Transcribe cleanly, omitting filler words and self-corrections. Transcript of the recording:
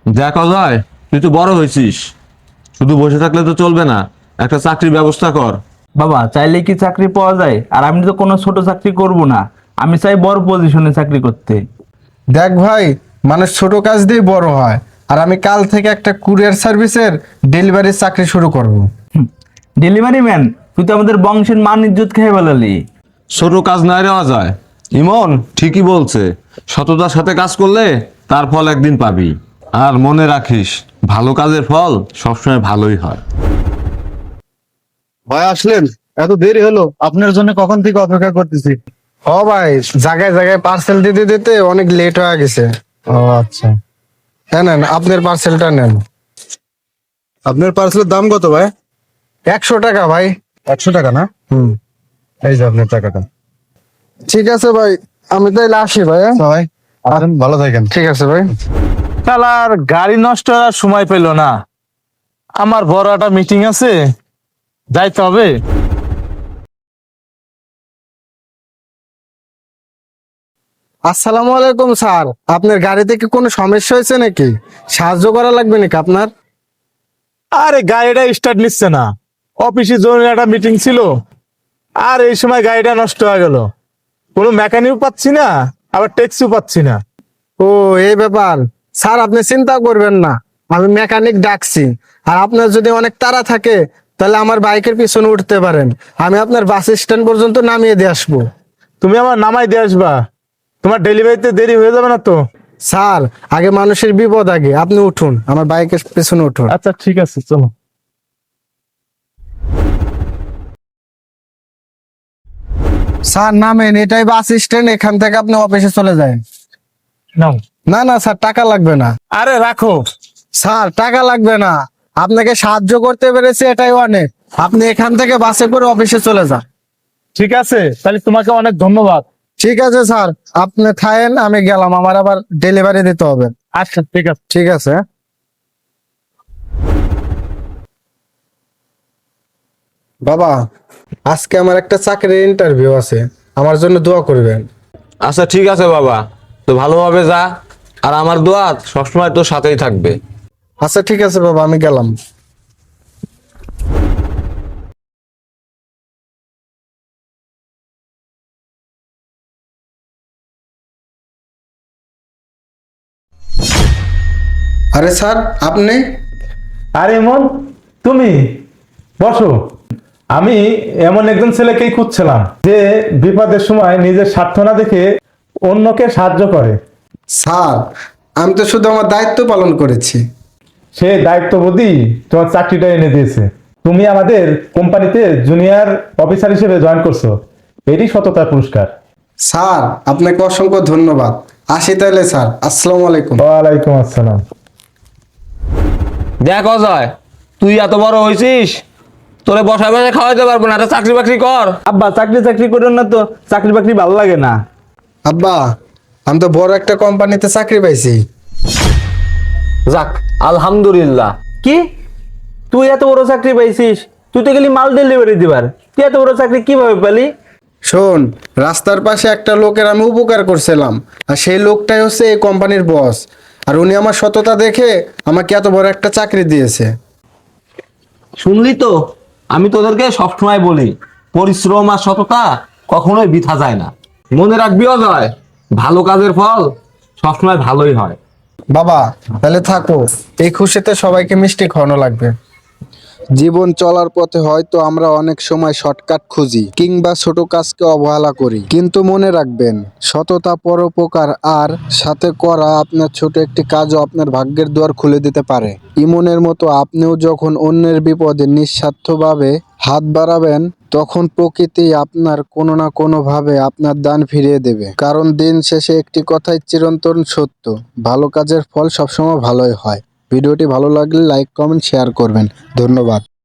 দেখ অজয়, তুই তো বড় হয়েছিস, শুধু বসে থাকলে তো চলবে না, একটা চাকরির ব্যবস্থা কর। বাবা, চাইলে কি চাকরি পাওয়া যায়? আর আমি তো কোনো ছোট চাকরি করব না, আমি চাই বড় পজিশনে চাকরি করতে। দেখ ভাই, মানুষ ছোট কাজ দিয়ে বড় হয়। আর আমি কাল থেকে একটা কুরিয়ার সার্ভিসের ডেলিভারির চাকরি শুরু করব। Delivery man? তুই তো আমাদের বংশের মান ইজ্জত খেয়ে ফেলালি। ছোট কাজ নয় রে অজয়, ইমন ঠিকই বলছে, সততার সাথে কাজ করলে তার ফল একদিন পাবি। আর মনে রাখিস, ভালো কাজের ফল সবসময় ভালোই হয়। ভাই আসলেন? এত দেরি হলো, আপনার জন্য কখন থেকে অপেক্ষা করতেছি। ও ভাই, জায়গায় জায়গায় পার্সেল দিতে দিতে অনেক লেট হয়ে গেছে। ও আচ্ছা, হ্যাঁ, নেন আপনার পার্সেলটা নেন। আপনার পার্সেলের দাম কত ভাই? 100 টাকা ভাই। 100 টাকা না? এই যে আপনার টাকাটা। ঠিক আছে ভাই, আমি তাইলে আসি ভাই। হ্যাঁ? ভাই আসেন, ভালো থাকেন। ঠিক আছে ভাই। শালার গাড়ি নষ্ট হওয়ার সময় পেল না। আমার বড় একটা মিটিং আছে, যাইতে হবে। আসসালামু আলাইকুম স্যার, আপনার গাড়িতে কি কোনো সমস্যা হয়েছে নাকি? সাহায্য করা লাগবে নাকি আপনার? আরে গাড়িটা স্টার্ট নিচ্ছে না, অফিসে জরুরি একটা মিটিং ছিল, আর এই সময় গাড়িটা নষ্ট হয়ে গেল। কোনো মেকানিকও পাচ্ছি না, আবার ট্যাক্সিও পাচ্ছি না। ও, এই ব্যাপার। স্যার আপনি চিন্তা করবেন না, আমি মেকানিক ডাকছি। আর আপনার যদি অনেক তাড়া থাকে তাহলে আমার বাইকের পিছনে উঠতে পারেন, আমি আপনার বাস স্ট্যান্ড পর্যন্ত নামিয়ে দিয়ে আসবো। তুমি আমার নামাই দিয়ে আসবা, তোমার ডেলিভারিতে দেরি হয়ে যাবে না তো? স্যার, আগে মানুষের বিপদ আগে, আপনি উঠুন, আমার বাইকের পেছনে উঠুন। আচ্ছা ঠিক আছে, চলো। স্যার নামেন, এটাই বাস স্ট্যান্ড, এখান থেকে আপনি অফিসে চলে যান। নাও। না না স্যার, টাকা লাগবে না। আরে রাখো। স্যার টাকা লাগবে না, আপনাকে সাহায্য করতে পেরেছি এটাই অনেক। আপনি এখান থেকে বাসে করে অফিসে চলে যান। ঠিক আছে, তাহলে তোমাকে অনেক ধন্যবাদ। ঠিক আছে স্যার, আপনি থাকেন, আমি গেলাম, আমার আবার ডেলিভারি দিতে হবে। আচ্ছা ঠিক আছে। ঠিক আছে। বাবা, আজকে আমার একটা চাকরির ইন্টারভিউ আছে, আমার জন্য দোয়া করবেন। আচ্ছা ঠিক আছে বাবা, তো ভালোভাবে যা, আর আমার দোয়া সবসময় তোর সাথেই থাকবে। আচ্ছা ঠিক আছে বাবা, আমি গেলাম। আরে স্যার, আপনি? আরে এমন, তুমি বসো। আমি এমন একজন ছেলেকেই খুঁজছিলাম যে বিপদের সময় নিজের স্বার্থ না দেখে অন্যকে সাহায্য করে। স্যার, আমি তো শুধু আমার দায়িত্ব পালন করেছি। সে দায়িত্ববোধই তোমার চাকরিটা এনে দিয়েছে। তুমি আমাদের কোম্পানিতে জুনিয়র অফিসার হিসেবে জয়েন করছো, এটি সততার পুরস্কার। স্যার আপনাকে অসংখ্য ধন্যবাদ। আসি তাহলে স্যার, আসসালামু আলাইকুম। ওয়ালাইকুম আসসালাম। দেখ অজয়, তুই এত বড় হয়েছিস, তোরে বসা বসে খাওয়াইতে পারবো না, একটা চাকরি বাকরি কর। আব্বা, চাকরি চাকরি করেন না তো, চাকরি বাকরি ভালো লাগে না। আব্বা, আমি তো বড় একটা কোম্পানিতে চাকরি পাইছি। যাক, আলহামদুলিল্লাহ। কি? তুই এত বড় চাকরি পাইছিস? তুই তো গেলি মাল ডেলিভারি দিবার, তুই এত বড় চাকরি কিভাবে পেলি? শোন, রাস্তার পাশে একটা লোকের আমি উপকার করছিলাম, আর সেই লোকটাই হচ্ছে এই কোম্পানির বস। আর উনি আমার সততা দেখে আমাকে এত বড় একটা চাকরি দিয়েছে। শুনলি তো, আমি তোদেরকে সবসময় বলি, পরিশ্রম আর সততা কখনোই বৃথা যায় না। মনে রাখবি অজয়, ভালো কাজের ফল সবসময় ভালোই হয়। বাবা তাহলে থাকো, এই খুশিতে সবাইকে মিষ্টি খাওয়ানো লাগবে। জীবন চলার পথে হয়তো আমরা অনেক সময় শর্টকাট খুঁজি কিংবা ছোট কাজকে অবহেলা করি, কিন্তু মনে রাখবেন, সততা, পরোপকার আর সাথে করা আপনার ছোট একটি কাজও আপনার ভাগ্যের দুয়ার খুলে দিতে পারে। ইমনের মতো আপনিও যখন অন্যের বিপদে নিঃস্বার্থভাবে হাত বাড়াবেন, তখন প্রকৃতি আপনার কোনো না কোনো ভাবে আপনার দান ফিরিয়ে দেবে। কারণ দিন শেষে একটি কথাই চিরন্তন সত্য, ভালো কাজের ফল সবসময় ভালোই হয়। ভিডিওটি ভালো লাগলে লাইক, কমেন্ট, শেয়ার করবেন। ধন্যবাদ।